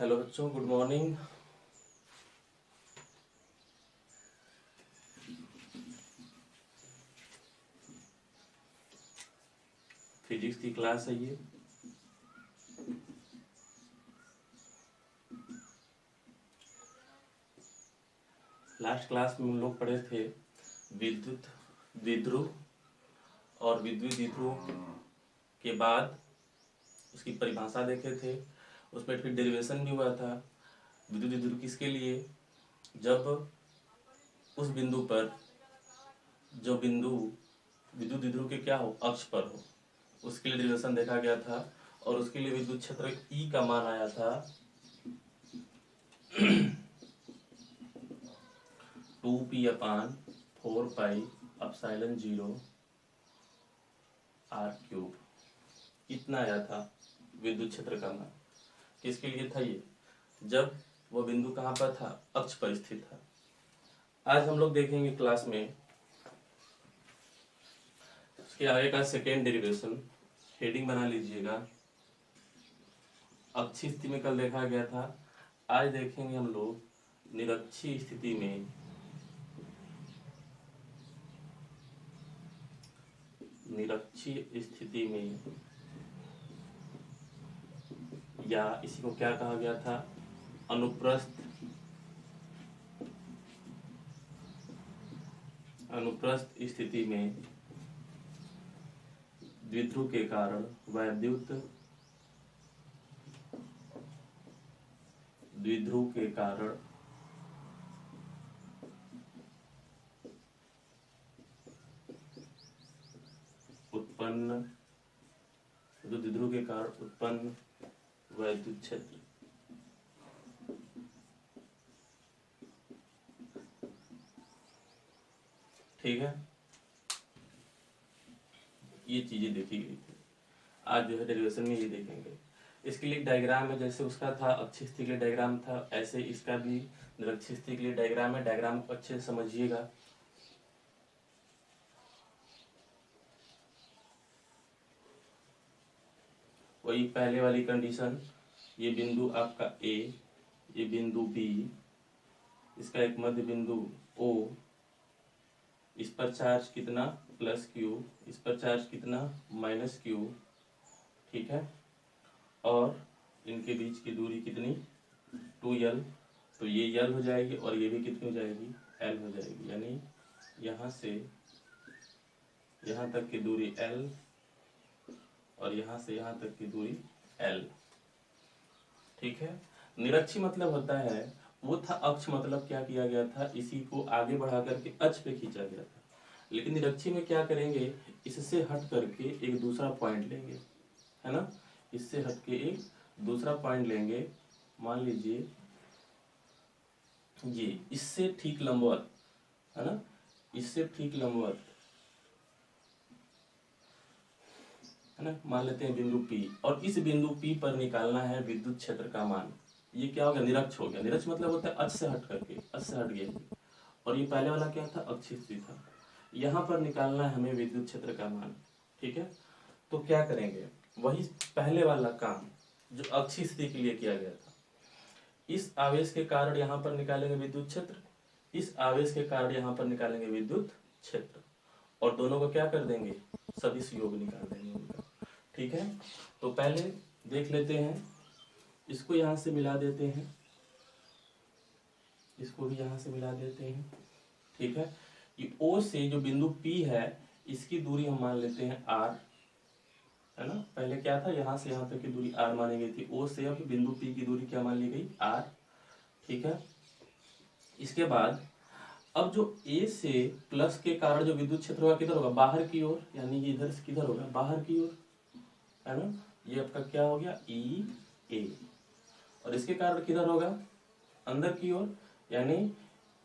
Hello बच्चों, good morning. Physics की class है ये। लास्ट क्लास में हम लोग पढ़े थे विद्युत द्विध्रुव और विद्युत द्विध्रुव के बाद उसकी परिभाषा देखे थे। उस पर फिर डेरिवेशन भी हुआ था। विद्युत द्विध्रुव किसके लिए? जब उस बिंदु पर जो बिंदु विद्युत द्विध्रुव के क्या हो, अक्ष पर हो, उसके लिए डेरिवेशन देखा गया था। और उसके लिए विद्युत क्षेत्र ई का मान आया था 2p/4πε0 r³। इतना आया था विद्युत क्षेत्र का मान। किसके लिए था ये? जब वह बिंदु कहाँ पर था? अक्ष पर स्थित था। आज हम लोग देखेंगे क्लास में उसके आगे का सेकेंड डेरिवेशन। हेडिंग बना लीजिएगा। अक्षीय स्थिति में कल देखा गया था। आज देखेंगे हम लोग निरक्षीय स्थिति में। निरक्षीय स्थिति में या इसी को क्या कहा गया था? अनुप्रस्थ स्थिति में द्विध्रुव के कारण वैद्युत द्विध्रुव के कारण उत्पन्न द्विध्रुव के कारण उत्पन्न वैद्युत क्षेत्र। ठीक है, ये चीजें देखी गई थी। आज जो है डेरिवेशन में ये देखेंगे। इसके लिए डायग्राम है। जैसे उसका था अक्षीय स्थिति के लिए डायग्राम था, ऐसे इसका भी निरक्षीय स्थिति के लिए डायग्राम है। डायग्राम को अच्छे से समझिएगा। वही पहले वाली कंडीशन, ये बिंदु आपका ए, ये बिंदु बी, इसका एक मध्य बिंदु ओ, इस पर चार्ज कितना? प्लस क्यू, इस पर चार्ज कितना? Minus Q. ठीक है, और इनके बीच की दूरी कितनी? 2l। तो ये l हो जाएगी और ये भी कितनी हो जाएगी? l हो जाएगी। यानी यहाँ से यहाँ तक की दूरी l और यहाँ से यहाँ तक की दूरी l। ठीक है। निरक्षीय मतलब होता है, वो था अक्ष, मतलब क्या किया गया था? इसी को आगे बढ़ा करके अक्ष पे खींचा गया था। लेकिन निरक्षीय में क्या करेंगे? इससे हट करके एक दूसरा पॉइंट लेंगे, है ना? इससे हट के एक दूसरा पॉइंट लेंगे। मान लीजिए ये इससे ठीक लंबवत, है ना? इससे ठीक लंबवत, है ना? मान लेते हैं बिंदु P, और इस बिंदु P पर निकालना है विद्युत क्षेत्र का मान। ये क्या हो गया? निरक्ष हो गया। निरक्ष मतलब होता है अक्ष से हट करके, अक्ष से हट गया। और ये पहले वाला क्या था? अक्षीय स्थिति था। यहाँ पर निकालना है हमें विद्युत क्षेत्र का मान। ठीक है, तो क्या करेंगे? वही पहले वाला काम जो अक्षीय स्थिति के लिए किया गया था। इस आवेश के कारण यहाँ पर निकालेंगे विद्युत क्षेत्र, इस आवेश के कारण यहाँ पर निकालेंगे विद्युत क्षेत्र, और दोनों को क्या कर देंगे? सदिश योग निकाल देंगे उनका। ठीक है, तो पहले देख लेते हैं। इसको यहाँ से मिला देते हैं, इसको भी यहाँ से मिला देते हैं। ठीक है, ये O से जो बिंदु P है, इसकी दूरी हम मान लेते हैं r, है ना? पहले क्या था? यहाँ से यहाँ तक की दूरी r मानी गई थी। O से अब बिंदु P की दूरी क्या मान ली गई? r। ठीक है, इसके बाद अब जो A से प्लस के कारण जो विद्युत क्षेत्र होगा किधर होगा? बाहर की ओर। यानी ये इधर से किधर होगा? बाहर की ओर, है ना? ये आपका क्या हो गया? EA। और इसके कारण किधर होगा? अंदर की ओर। यानी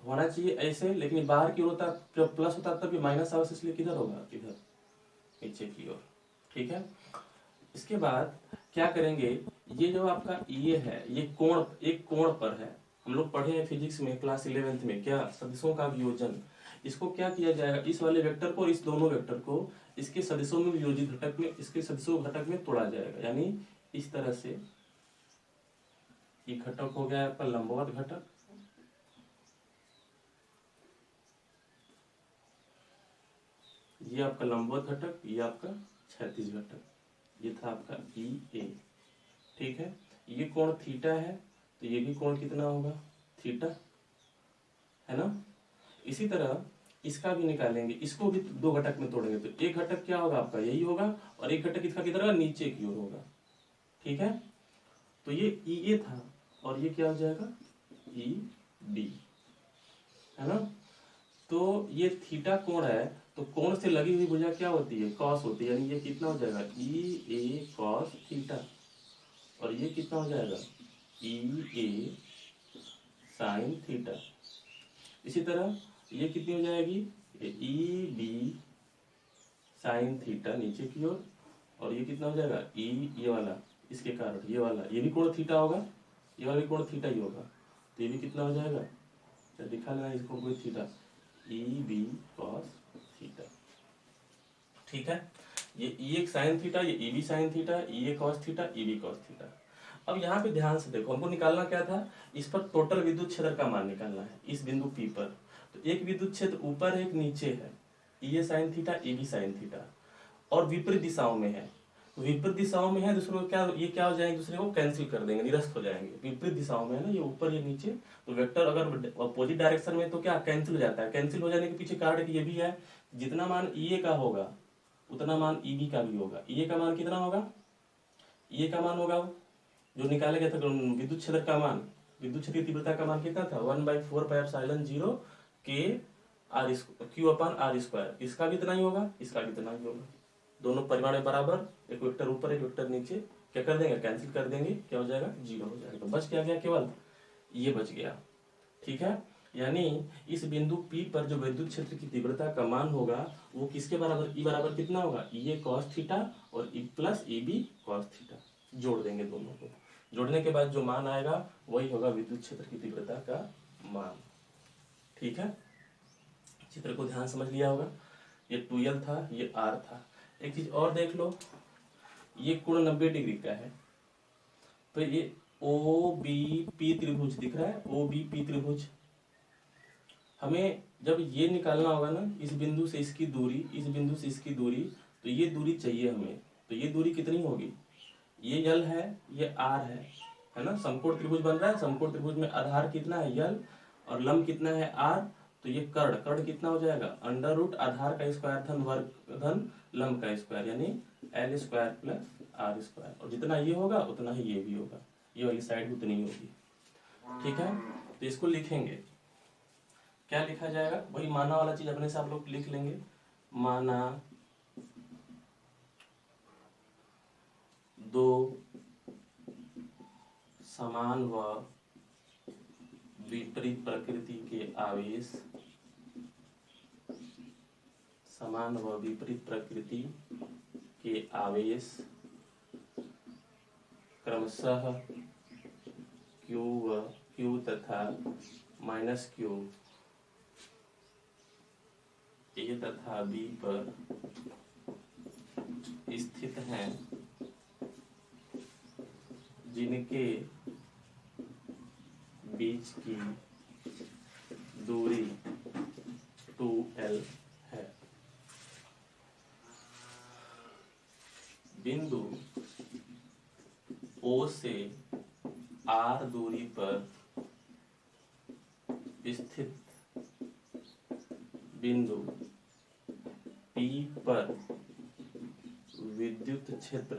होना चाहिए ऐसे, लेकिन बाहर की ओर होता, जब प्लस होता तब ये माइनस आवास, इसलिए किधर होगा? इधर नीचे की ओर। ठीक है, इसके बाद क्या करेंगे? ये जो आपका ये है, ये कोण, एक कोण पर है। हम लोग पढ़े हैं फिजिक्स में क्लास 11th में, क्या? सदिशों का वियोजन। इसको क्या किया जाएगा? इस वाले वेक्टर को, इस दोनों वेक्टर को इसके सदिशों में वियोजित घटक में, इसके सदिशों घटक में तोड़ा जाएगा। यानी इस तरह से ये घटक हो गया आपका लंबवत घटक, ये आपका लंबवत घटक, ये आपका क्षैतिज घटक, ये था आपका ई ए। ठीक है, ये कोण थीटा है तो ये भी कोण कितना होगा, थीटा, है ना। इसी तरह इसका भी निकालेंगे, इसको भी दो घटक में तोड़ेंगे तो एक घटक क्या होगा आपका, यही होगा, और एक घटक इसका किधर होगा, नीचे की ओर होगा। ठीक है, तो ये ई ए था और ये क्या हो जाएगा, ई डी, है ना। तो ये थीटा कोण है, तो कोण से लगी हुई भुजा क्या होती है, कॉस होती है, यानी ये कितना हो जाएगा, ई ए कॉस थीटा, और ये कितना हो जाएगा, ई ए साइन थीटा। इसी तरह ये कितनी हो जाएगी, ई बी साइन थीटा नीचे की ओर, और ये कितना हो जाएगा, ई, ये वाला इसके कारण, ये वाला ये भी कोण थीटा होगा, ये वाला भी कोण थीटा ही होगा, तो ये भी कितना हो जाएगा, तो दिखा लेना इसको कोई theta, E B cos theta. ठीक है, ये ई एक साइन थीटा, ये E B sine theta, E A cos theta, E B cos theta. अब यहाँ पे ध्यान से देखो, हमको निकालना क्या था, इस पर टोटल विद्युत क्षेत्र का मान निकालना है इस बिंदु पी पर। तो एक विद्युत क्षेत्र ऊपर है, एक नीचे है, E A sine theta, E B sine theta, और विपरीत दिशाओं में है। विपरीत दिशाओं में है, दूसरे को क्या, ये क्या हो जाएंगे, दूसरे को कैंसिल कर देंगे, निरस्त हो जाएंगे। विपरीत दिशाओं में है ना, ये ऊपर ये नीचे, तो वेक्टर अगर अपोजिट डायरेक्शन में तो क्या कैंसिल हो जाता है। कैंसिल हो जाने के पीछे कारण ये भी है, जितना मान ई ए का होगा उतना मान ई बी का भी होगा। ई ए का मान कितना होगा, ई ए का मान होगा जो निकाला गया था विद्युत क्षेत्र का मान, विद्युत क्षेत्र की तीव्रता का मान कितना था, 1/4πε0 के R Q upon R square. इसका भी इतना ही होगा, इसका भी इतना ही होगा, दोनों परिमाण में बराबर, एक वेक्टर ऊपर एक वेक्टर नीचे, क्या कर देंगे, कैंसिल कर देंगे, क्या हो जाएगा, 0 हो जाएगा। तो बच क्या गया, केवल ये बच गया। ठीक है, यानी इस बिंदु P पर जो विद्युत क्षेत्र की तीव्रता का मान होगा वो किसके बराबर, E बराबर कितना होगा, ई ए कॉस थीटा और E plus E B cos theta. जोड़ देंगे दोनों को, जोड़ने के बाद जो मान आएगा वही होगा विद्युत क्षेत्र की तीव्रता का मान। ठीक है, चित्र को ध्यान समझ लिया होगा। ये 2L था, ये R था। एक चीज और देख लो, ये कोण 90 डिग्री का है, तो ये ओ बी पी त्रिभुज दिख रहा है, ओ बी पी त्रिभुज। हमें जब ये निकालना होगा ना, इस बिंदु से इसकी दूरी, इस बिंदु से इसकी दूरी, तो ये दूरी चाहिए हमें। तो ये दूरी कितनी होगी, ये L है, ये R है ना। समकोण त्रिभुज बन रहा है, समकोण त्रिभुज में आधार कितना है, L, और लंब कितना है, R। तो ये कर्ण कितना हो जाएगा, अंडर रूट आधार का स्क्वायर धन वर्ग धन लंब का स्क्वायर, यानी L square plus R square, और जितना ये होगा उतना ही ये भी होगा, ये वाली साइड उतनी ही होगी। ठीक है, तो इसको लिखेंगे, क्या लिखा जाएगा, वही माना वाला चीज अपने से आप लोग लिख लेंगे। माना दो समान व विपरीत प्रकृति के आवेश, समान व विपरीत प्रकृति के आवेश क्रमशः Q तथा -Q A तथा B पर स्थित हैं, जिनके बीच की दूरी 2L है। बिंदु O से R दूरी पर स्थित बिंदु P पर विद्युत क्षेत्र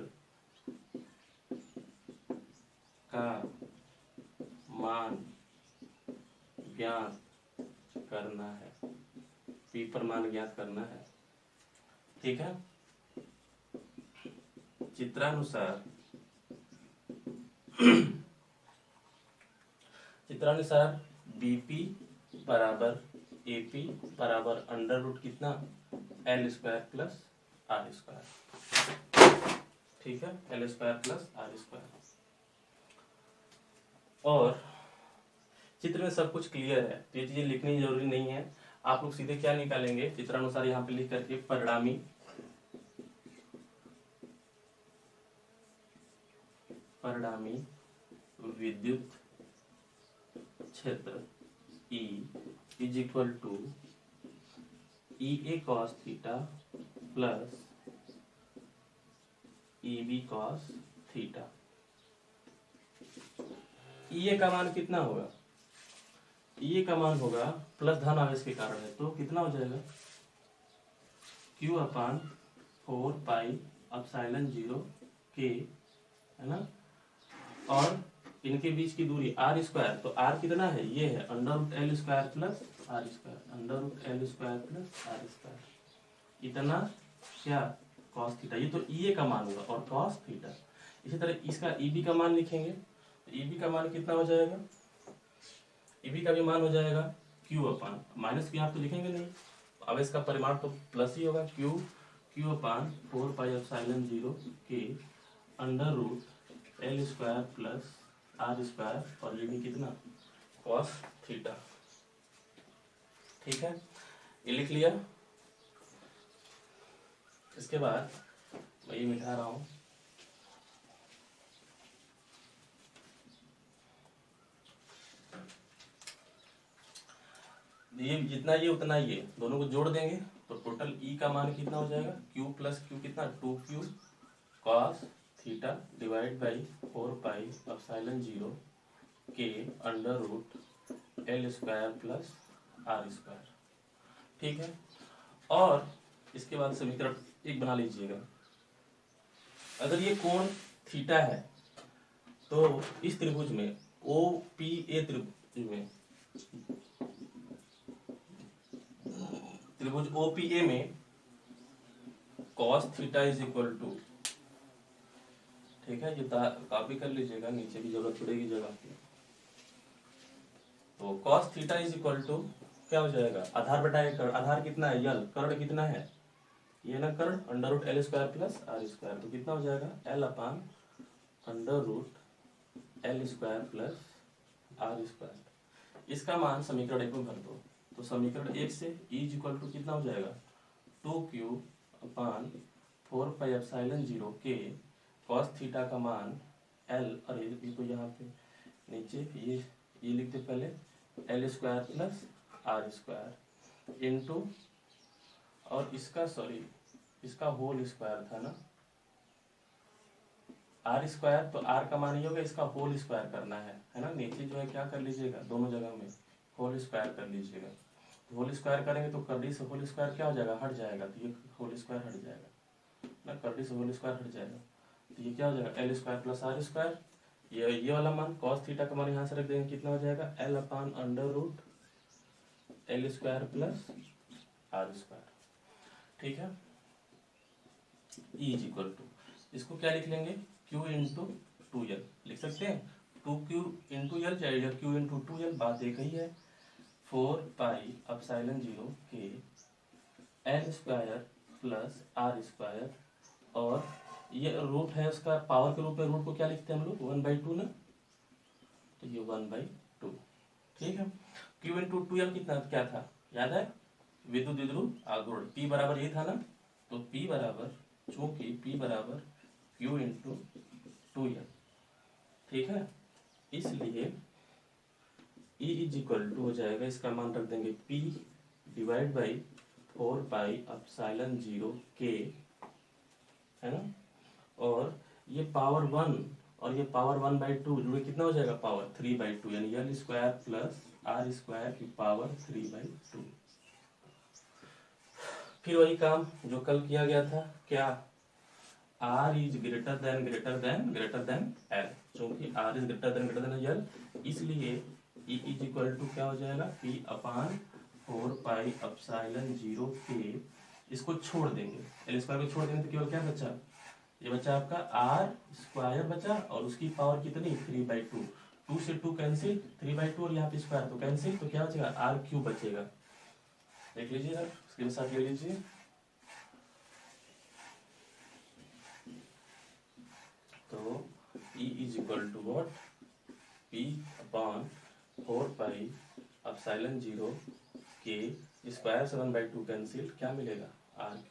का मान ज्ञात करना है, P पर मान ज्ञात करना है। ठीक है, चित्रानुसार BP बराबर AP बराबर अंडर रूट कितना, L square plus R square. ठीक है, L square plus R square. और चित्र में सब कुछ क्लियर है, तो ये चीजें लिखनी जरूरी नहीं है। आप लोग सीधे क्या निकालेंगे, चित्रानुसार यहाँ पे लिख करके परिणामी विद्युत क्षेत्र E is equal to EA cos theta plus EB cos theta. EA का मान कितना होगा? EA का मान होगा प्लस धन आवेश के कारण है, तो कितना हो जाएगा? Q अपान 4 पाई अपसाइलन 0 K, है ना। और इनके बीच की दूरी r स्क्वायर, तो r कितना है? ये है under root L square plus R square, under root L square plus R square. इतना क्या? Cos theta. ये तो EA का मान होगा और कॉस थीटा। इसी तरह इसका EB का मान लिखेंगे, तो EB का मान कितना हो जाएगा? EB का भी मान हो जाएगा Q अपान, माइनस Q आप तो लिखेंगे नहीं, अब इसका परिमाण तो प्लस ही होगा, Q अपान 4 पाई एप्सिलॉन 0 के under root L square plus R square, और ये भी कितना? Cos theta. ठीक है, ये लिख लिया। इसके बाद मैं ये मिटा रहा हूं, ये जितना ये उतना ये दोनों को जोड़ देंगे तो टोटल E का मान कितना हो जाएगा? Q प्लस Q कितना? 2Q cos theta divide by 4 pi epsilon 0 के under root L square plus R square. ठीक है, और इसके बाद समीकरण एक बना लीजिएगा। अगर ये कोण थीटा है तो इस त्रिभुज में OPA त्रिभुज OPA में cos theta is equal to, ठीक है, ये कॉपी कर लीजिएगा, नीचे भी जरूरत पड़ेगी जगह की। तो cos theta is equal to क्या हो जाएगा? आधार बटाए कर्ण। आधार कितना है? यल। कर्ण कितना है? ये ना कर्ण under root L square plus R square, तो कितना हो जाएगा? L upon under root L square plus R square. इसका मान समीकरण 1 में भर दो, तो समीकरण 1 से E इज इक्वल टू कितना हो जाएगा? 2Q अपान 4 पाई एप्सिलॉन 0 के कॉस थीटा का मान L, और ये तो यहाँ पे नीचे ये लिखते पहले L square plus R square into, और इसका होल स्क्वायर था ना, आर स्क्वायर, तो आर का मान ये होगा, इसका होल स्क्वायर करना है ना। नीचे जो है क्या कर लीजिएगा, दोनों जगह में होल स्क्वायर कर लीजिएगा। होल स्क्वायर करेंगे तो कर्डी से होल स्क्वायर क्या हो जाएगा? हट जाएगा, तो ये होल स्क्वायर हट जाएगा ना, कर्डी से होल स्क्वायर हट जाएगा, तो ये क्या हो जाएगा? L square plus R square. ये वाला मान कॉस थीटा का मान यहाँ से रख देंगे, कितना हो जाएगा? L upon under root L square plus R square. ठीक है, E इज इक्वल टू, इसको क्या लिख लेंगे? Q इंटू 2L लिख सकते हैं, 2Q इंटू एल जाएगा, Q इंटू 2L, बात एक ही है। 4 पाई एप्सिलॉन 0 के L square plus R square, और ये रूट है उसका पावर के रूप में, रूट को क्या लिखते हैं हम लोग? 1/2 ना, तो ये 1/2। ठीक है, Q इंटू 2L कितना क्या था याद है? विद्युत द्विध्रुव आघूर्ण। P बराबर ये था ना, तो P बराबर, चूंकि P बराबर Q इंटू 2L, ठीक है, इसलिए E इज इक्वल टू हो जाएगा, इसका मान रख देंगे P divide by 4 pi epsilon 0 K, है ना, और ये पावर 1 और ये पावर 1/2 जुड़े कितना हो जाएगा? पावर 3/2, यानी L square plus R square की पावर 3/2। फिर वही काम जो कल किया गया था, क्या? R is greater than L, क्योंकि R is greater than L, इसलिए E इज इक्वल टू क्या हो जाएगा? P अपान 4 पाई एप्सिलॉन 0 के, इसको छोड़ देंगे, एल स्क्वायर को छोड़ देंगे तो केवल क्या बचा? ये बचा आपका आर स्क्वायर बचा, और उसकी पावर कितनी? 3/2। 2 से 2 कैंसिल, 3/2 और यहाँ पे स्क्वायर तो कैंसिल, तो क्या बचेगा? R³ बचेगा। देख लीजिए सर, स्क्रीनशॉट ले लीजिए। तो E is equal to what? P upon 4 pi epsilon 0 के स्क्वायर 7/2 कैंसिल, क्या मिलेगा? R³।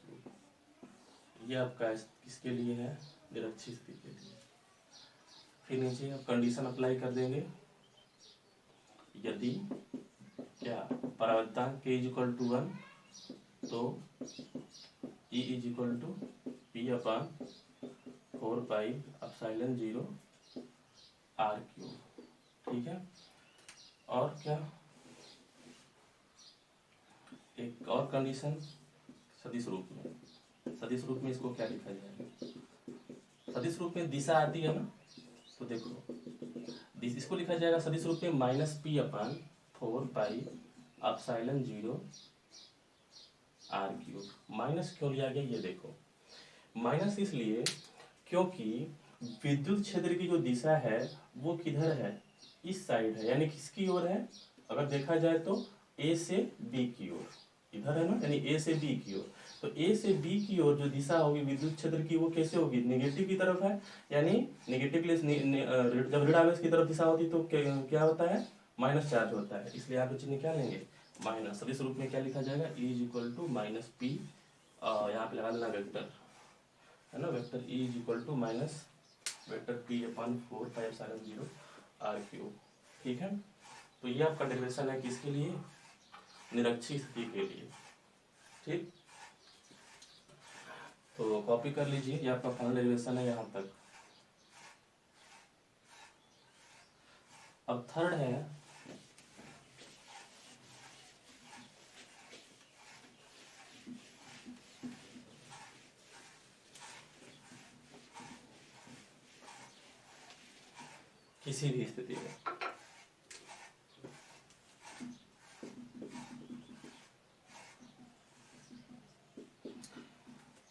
ये आपका किसके लिए है? निरक्षी स्थिति के लिए। फिर नीचे आप कंडीशन अप्लाई कर देंगे, यदि क्या परावर्तक k इक्वल टू 1 तो E is equal to P upon 4 pi epsilon 0 R cube. ठीक है, और क्या एक और कंडीशन सदिश रूप में। सदिश रूप में इसको क्या लिखा जाएगा? सदिश रूप में दिशा आती है ना, तो देखो इसको लिखा जाएगा सदिश रूप में minus P upon 4 pi epsilon 0 R cube. Minus क्यों लिया गया ये देखो, माइनस इसलिए क्योंकि विद्युत क्षेत्र की जो दिशा है वो किधर है, इस साइड है, यानी किसकी ओर है? अगर देखा जाए तो ए से बी की ओर, इधर है ना, यानी ए से बी की ओर। तो ए से बी की ओर जो दिशा होगी विद्युत क्षेत्र की वो कैसे होगी? नेगेटिव की तरफ है, यानी नेगेटिव जब ऋण आवेश की तरफ दिशा होती तो क्या होता है? माइनस चार्ज होता है। इसलिए आप चिन्ह क्या लेंगे? माइनस। सदिश रूप में क्या लिखा जाएगा? E is equal to minus P, यहाँ पे लगा लेना वेक्टर, है ना, vector E is equal to minus vector P upon 4 pi epsilon 0 R cube. ठीक है, तो ये आपका डेरिवेशन है किसके लिए? निरक्षीय स्थिति के लिए। ठीक, तो कॉपी कर लीजिए, ये आपका फाइनल डेरिवेशन है यहाँ तक। अब थर्ड है किसी भी स्थिति में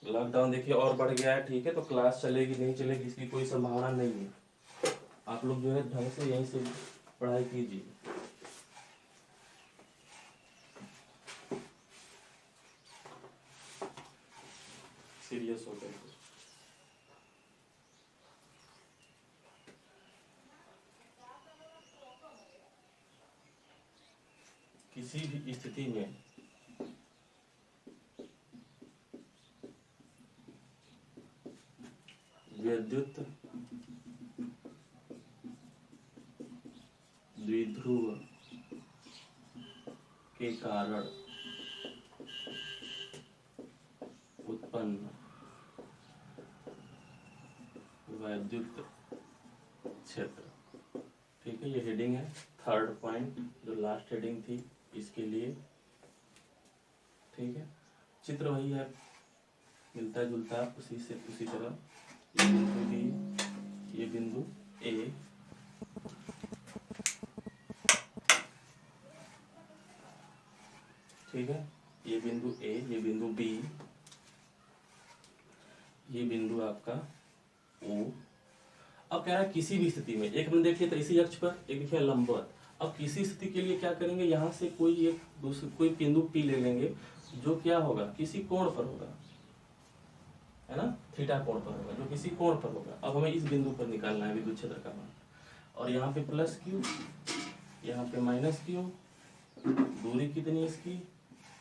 लॉकडाउन देखिए और बढ़ गया है। ठीक है, तो क्लास चलेगी नहीं चलेगी इसकी कोई संभावना नहीं है। आप लोग जो है ढंग से यहीं से पढ़ाई कीजिए। सीरियस होकर किसी भी स्थिति में विद्युत द्विध्रुव के कारण उत्पन्न विद्युत क्षेत्र। ठीक है, ये हेडिंग है थर्ड पॉइंट, जो लास्ट हेडिंग थी इसके लिए। ठीक है, चित्र वही है, मिलता जुलता उसी से उसी तरह। ये बिंदु बी, ये बिंदु ए, ठीक है, ये बिंदु ए, ये बिंदु बी, ये बिंदु आपका ओ। अब कह रहा है किसी भी स्थिति में, एक मिनट देखिए तो इसी अक्ष पर, एक देखिए लंबवत। अब किसी स्थिति के लिए क्या करेंगे, यहाँ से कोई एक दूसरे कोई बिंदु पी ले लेंगे जो क्या होगा, किसी कोण पर होगा, है ना, थीटा कोण पर होगा, जो किसी कोण पर होगा। अब हमें इस बिंदु पर निकालना है विद्युत क्षेत्र का मान, और यहाँ पे प्लस क्यू, यहाँ पे माइनस क्यू, दूरी कितनी इसकी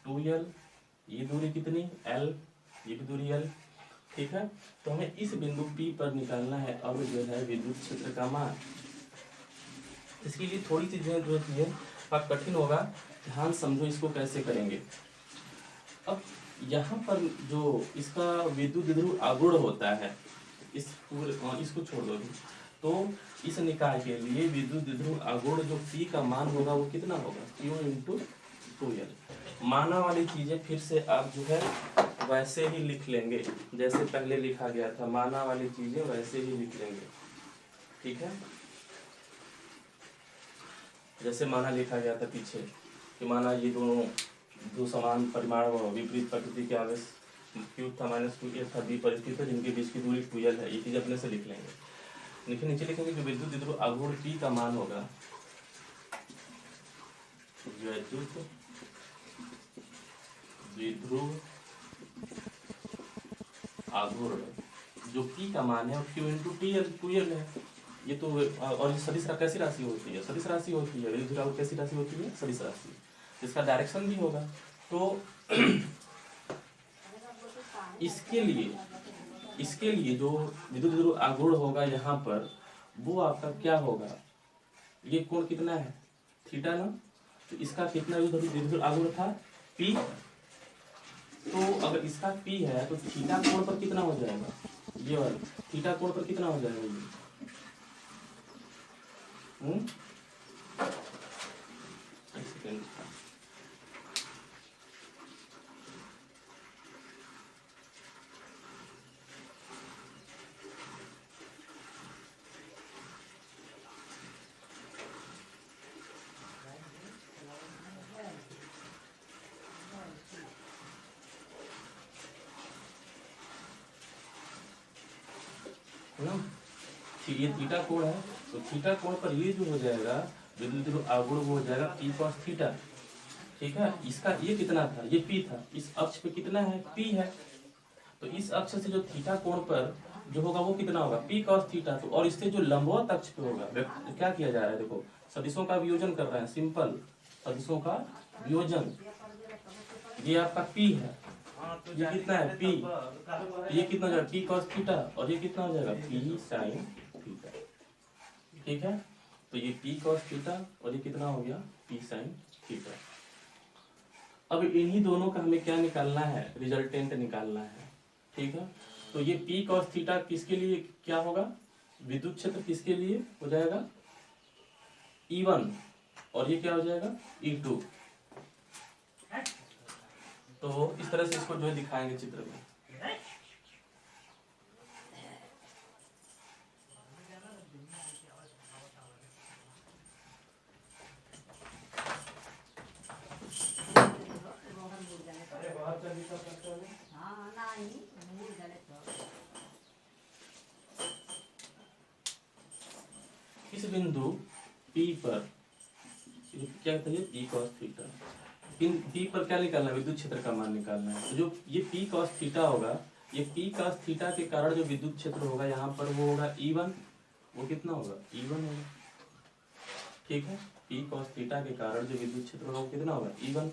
2l, ये दूरी कितनी l, ये भी दूरी l। ठीक है, तो हमें इस बिंदु P पर निकालना है अब जो है विद्युत क्षेत्र का मान। इसके लिए थोड़ी सी जो है कठिन होगा, ध्यान समझो इसको कैसे करेंगे। अब यहाँ पर जो इसका विद्युत द्विध्रुव आघूर्ण होता है, इस पूरे इसको छोड़ दो, तो इस निकाय के लिए विद्युत द्विध्रुव आघूर्ण जो P का मान होगा वो कितना होगा, Q इंटू 2l। माना वाली चीजें फिर से आप जो है वैसे ही लिख लेंगे जैसे पहले लिखा गया था, माना वाली चीजें वैसे ही लिख लेंगे। ठीक है, जैसे माना लिखा गया था पीछे कि माना ये दोनों दो समान परिमाण व विपरीत प्रकृति के आवेश Q था माइनस Q था B परिस्थिति है जिनके बीच की दूरी 2l है, ये चीज अपने से लिख लेंगे। लेकिन नीचे लिखेंगे जो विद्युत द्विध्रुव आघूर्ण P का मान होगा, विद्युत द्विध्रुव आघूर्ण जो P का मान है और Q इंटू 2l है। ये तो और ये सदिश कैसी राशि होती है, सदिश राशि होती है। विद्युत आघूर्ण कैसी राशि होती है, सदिश राशि, इसका डायरेक्शन भी होगा। तो इसके लिए जो विद्युत द्विध्रुव आघूर्ण होगा यहाँ पर वो आपका क्या होगा, ये कोण कितना है थीटा ना, तो इसका कितना विद्युत आघूर्ण था P। तो अगर इसका P है तो थीटा कोण पर कितना हो जाएगा, ये वाला थीटा कोण पर कितना हो जाएगा ये? एक सेकंड, ना, ये थीटा कोण है, तो थीटा कोण पर ये जो हो जाएगा विद्युत आघूर्ण वो हो जाएगा P cos थीटा। ठीक है, इसका ये कितना था, ये P था, इस अक्ष पे कितना है, P है। तो इस अक्ष से जो थीटा कोण पर जो होगा वो कितना होगा, P cos थीटा। तो और इससे जो लंबवत अक्ष पे होगा, क्या किया जा रहा है, देखो सदिशों का वियोजन कर रहे हैं, सिंपल सदिशों का वियोजन। ये आपका P है, ये कितना है P, ये कितना हो जाएगा P cos थीटा, और ये कितना हो जाएगा P sin थीटा। ठीक है, तो ये P cos थीटा और ये कितना हो गया P sin थीटा। अब इन्हीं दोनों का हमें क्या निकालना है, रिजल्टेंट निकालना है। ठीक है, तो ये P cos थीटा किसके लिए क्या होगा, विद्युत क्षेत्र किसके लिए हो जाएगा E1, और ये क्या हो जाएगा E2। तो इस तरह से इसको जो है दिखाएंगे चित्र में। इस बिंदु P पर क्या कहते हैं, P cos थीटा, P पर क्या निकालना है, विद्युत क्षेत्र का मान निकालना है। तो जो ये P cos थीटा होगा, ये P cos थीटा के कारण जो विद्युत क्षेत्र होगा यहाँ पर वो होगा E1, वो कितना होगा E1 होगा। ठीक है, P cos थीटा के कारण जो विद्युत क्षेत्र होगा वो कितना होगा E1,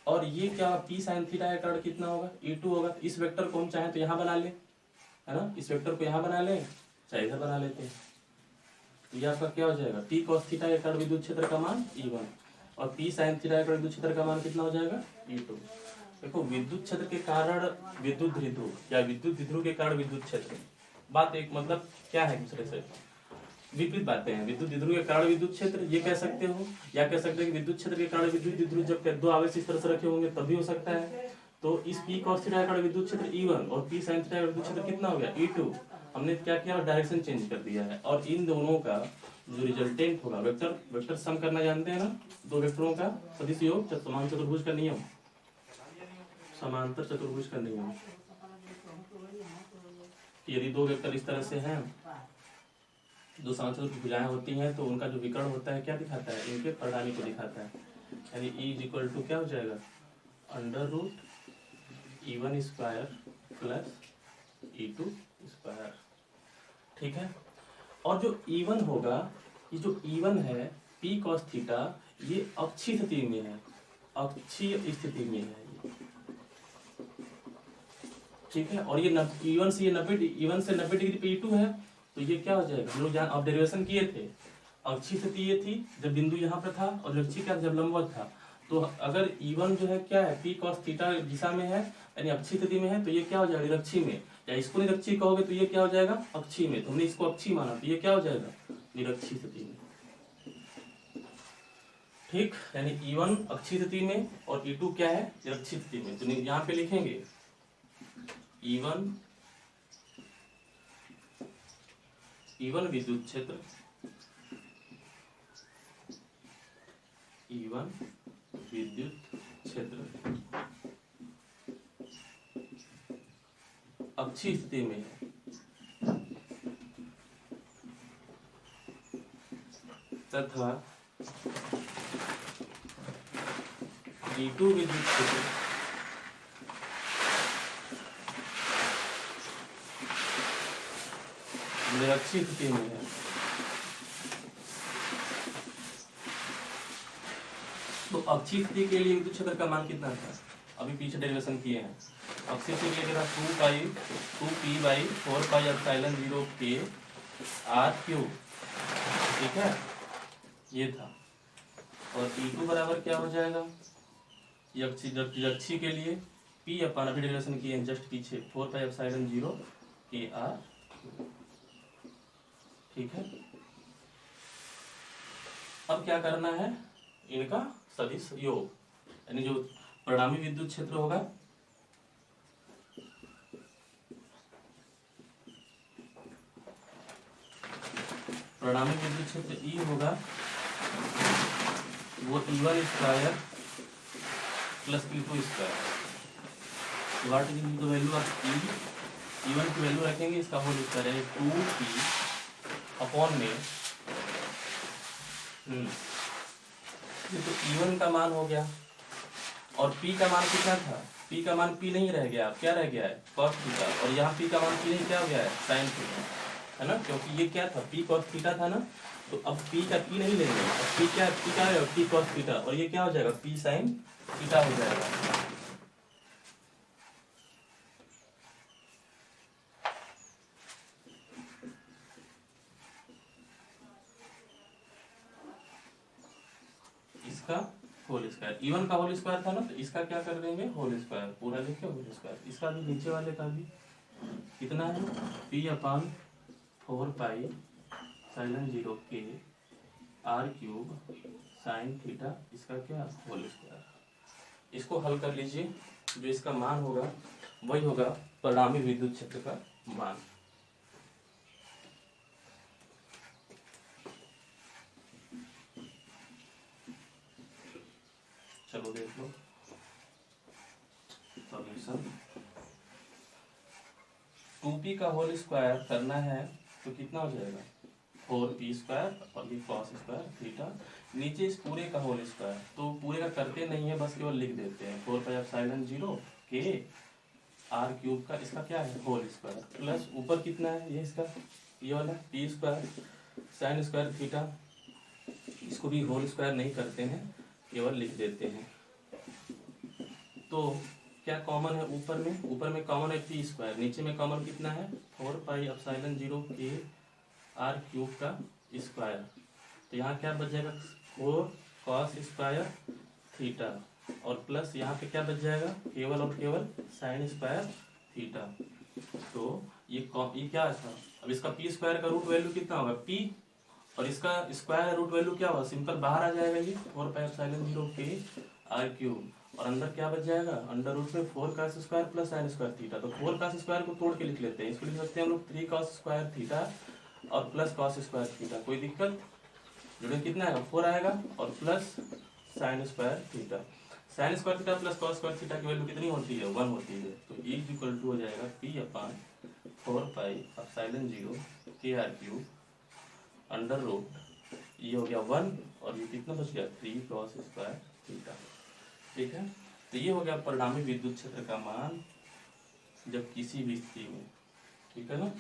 और ये क्या P sin थीटा के कारण कितना होगा E2 होगा। इस वेक्टर को हम चाहें तो यहाँ बना ले, है ना, इस वेक्टर को यहाँ बना ले, चाहे इधर बना लेते हैं। तो ये आपका क्या हो जाएगा, P cos थीटा के कारण विद्युत क्षेत्र का मान E1, और P sin थीटा के कारण विद्युत क्षेत्र का मान कितना हो जाएगा E2। देखो विद्युत क्षेत्र के कारण विद्युत द्विध्रुव या विद्युत द्विध्रुव के कारण विद्युत क्षेत्र, बात एक मतलब क्या है, दूसरे से विपरीत बातें हैं। विद्युत द्विध्रुव के कारण विद्युत क्षेत्र ये कह सकते हो, या कह सकते हैं कि विद्युत क्षेत्र के कारण विद्युत द्विध्रुव, जब दो आवेश इस तरह से रखे होंगे तब भी हो सकता है। तो इस P cos थीटा के कारण विद्युत क्षेत्र E1 और P sin थीटा का विद्युत क्षेत्र कितना हो गया E2। हमने क्या किया, डायरेक्शन चेंज कर दिया है, और इन दोनों का जो रिजल्टेंट होगा, वेक्टर सम करना जानते हैं ना, दो वेक्टरों का सदिश योग समान चतुर्भुज का नियम, समांतर चतुर्भुज का नियम। यदि दो वेक्टर इस तरह से हैं, दो समांतर भुजाएं होती हैं, तो उनका जो विकर्ण होता है क्या दिखाता है, इनके परिणामी को दिखाता है। यानी E = क्या हो जाएगा, √E1² प्लस E2²। ठीक है, और जो E1 होगा, ये जो E1 है P cos थीटा, ये अक्षीय स्थिति में है, अक्षीय स्थिति में है। ठीक है, और ये E1 से 90 डिग्री पे E2 है, तो ये क्या हो जाएगा, हम लोग जहाँ अब डेरिवेशन किए थे, अक्षीय स्थिति ये थी जब बिंदु यहाँ पर था, और अक्षीय क्या जब लंबवत था। तो अगर E1 जो है क्या है P cos थीटा दिशा में है, यानी अक्षीय स्थिति में है, तो ये क्या हो जाएगा निरक्षीय में, या इसको निरक्षीय कहोगे तो ये क्या हो जाएगा अक्षीय में। तो हमने इसको अक्षीय माना, तो ये क्या हो जाएगा निरक्षीय स्थिति में। ठीक, यानी E1 अक्षीय स्थिति में और E2 क्या है निरक्षीय स्थिति में। तो यहाँ पे लिखेंगे E1 विद्युत क्षेत्र, E1 विद्युत क्षेत्र अक्षीय स्थिति में है, तथा E2 विद्युत क्षेत्र निरक्षीय स्थिति में है। तो अक्षीय स्थिति के लिए विद्युत क्षेत्र का मान कितना था, अभी पीछे डेरिवेशन किए हैं। अक्षीय स्थिति के लिए 2p/4πε0k r3, ठीक है, ये था। और E2 बराबर क्या हो जाएगा यक्षी के लिए P अपन अभी डेरिवेशन किए जस्ट पीछे 4πε0 KR। ठीक है, अब क्या करना है, इनका सदिश योग, यानी जो परिणामी विद्युत क्षेत्र होगा परिणामी विद्युत क्षेत्र E होगा वो E1 square plus E2 square. What is the value of E? E1 की वैल्यू रखेंगे, इसका होल स्क्वायर है 2P अपॉन में ये तो E1 का मान हो गया और P का मान कितना था, P का मान P नहीं रह गया, क्या रह गया है cos थीटा, और यहाँ P का मान P नहीं क्या हो गया है sin थीटा, है ना, क्योंकि ये क्या था P cos थीटा था ना, तो अब P का P नहीं लेंगे, P क्या रहेगा P cos थीटा, और ये क्या हो जाएगा P sin थीटा हो जाएगा। इसका होल स्क्वायर, E1 का होल स्क्वायर था ना, तो इसका क्या कर देंगे होल स्क्वायर, पूरा लिखे होल स्क्वायर, इसका भी नीचे वाले का भी कितना है P/4πε0 के R³ sin थीटा, इसका क्या होल स्क्वायर। इसको हल कर लीजिए, जो इसका मान होगा वही होगा परिणामी विद्युत क्षेत्र का मान। चलो देख लो सॉल्यूशन। 2p का होल स्क्वायर करना है तो कितना हो जाएगा 4p² और ये cos स्क्वायर थीटा, नीचे इस पूरे का होल स्क्वायर, तो पूरे का करते नहीं है, बस केवल लिख देते हैं 4πε0 के R³ का, इसका क्या है होल स्क्वायर, प्लस ऊपर कितना है ये इसका ये वाला p² sin स्क्वायर थीटा, इसको भी होल स्क्वायर नहीं करते हैं, केवल लिख देते हैं। तो क्या कॉमन है ऊपर में कॉमन है p², नीचे में कॉमन कितना है 4πε0 के R³ का स्क्वायर, तो यहाँ क्या बच जाएगा 4 cos स्क्वायर थीटा, और प्लस यहाँ पे क्या बच जाएगा केवल और केवल sin स्क्वायर थीटा। तो ये क्या था, अब इसका p² का रूट वैल्यू कितना होगा p, और इसका स्क्वायर रूट वैल्यू क्या होगा, सिंपल बाहर आ जाएगा ये 4πε0 के R³, और अंदर क्या बच जाएगा अंडर रूट में 4 cos square plus sin square theta, तो 4 cos स्क्वायर को तोड़ के लिख लेते हैं, इसको लिख सकते हैं हम लोग 3 cos स्क्वायर थीटा और प्लस cos स्क्वायर थीटा, कोई दिक्कत, जोड़े कितना आएगा 4 आएगा और plus sin square theta, sin square theta plus cos square theta की वैल्यू कितनी होती है 1 होती है, तो E = हो जाएगा P/4πε0 के R³ अंडर रूट, ये हो गया 1 और ये कितना बच गया 3 cos स्क्वायर थीटा। ठीक है, तो ये हो गया परिणामी विद्युत क्षेत्र का मान जब किसी भी स्थिति में, ठीक है ना।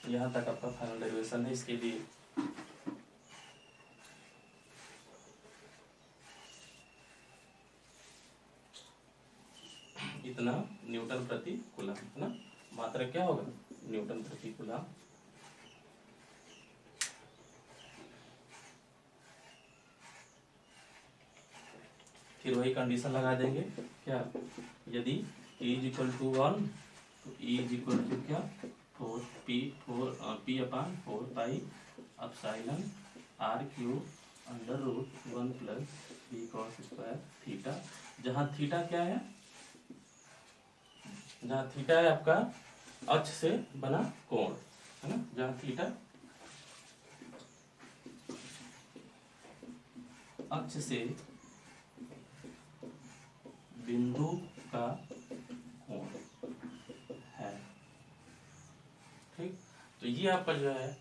यहाँ तक आपका फाइनल डेरिवेशन है, इसके लिए इतना न्यूटन प्रति कूलम, है ना, मात्रा क्या होगा न्यूटन प्रति कूलम। फिर वही कंडीशन लगा देंगे क्या, यदि E = 1 तो E = क्या 4p/4πε0 under root 1 + p cos square theta, जहाँ थीटा क्या है, जहाँ थीटा है आपका अक्ष से बना कोण, है ना, जहाँ थीटा अक्ष से बिंदु का कोण है। ठीक, तो ये आपका जो है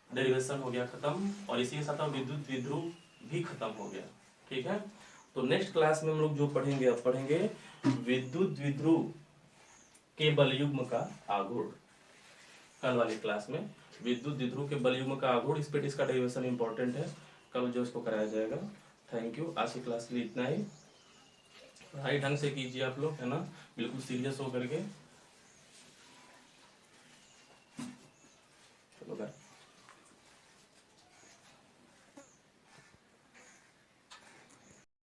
डेरिवेशन हो गया खत्म, और इसी के साथ विद्युत द्विध्रुव भी खत्म हो गया। ठीक है, तो नेक्स्ट क्लास में हम लोग जो पढ़ेंगे, अब पढ़ेंगे विद्युत द्विध्रुव के बलयुग्म का आघूर्ण। कल वाली क्लास में विद्युत द्विध्रुव के बलयुग्म का आघूर्ण, इस पे इसका डेरिवेशन इंपॉर्टेंट है, कल जो इसको कराया जाएगा। थैंक यू, आज की क्लास के लिए इतना ही। पढ़ाई ढंग से कीजिए आप लोग, है ना, बिल्कुल सीरियस हो करके।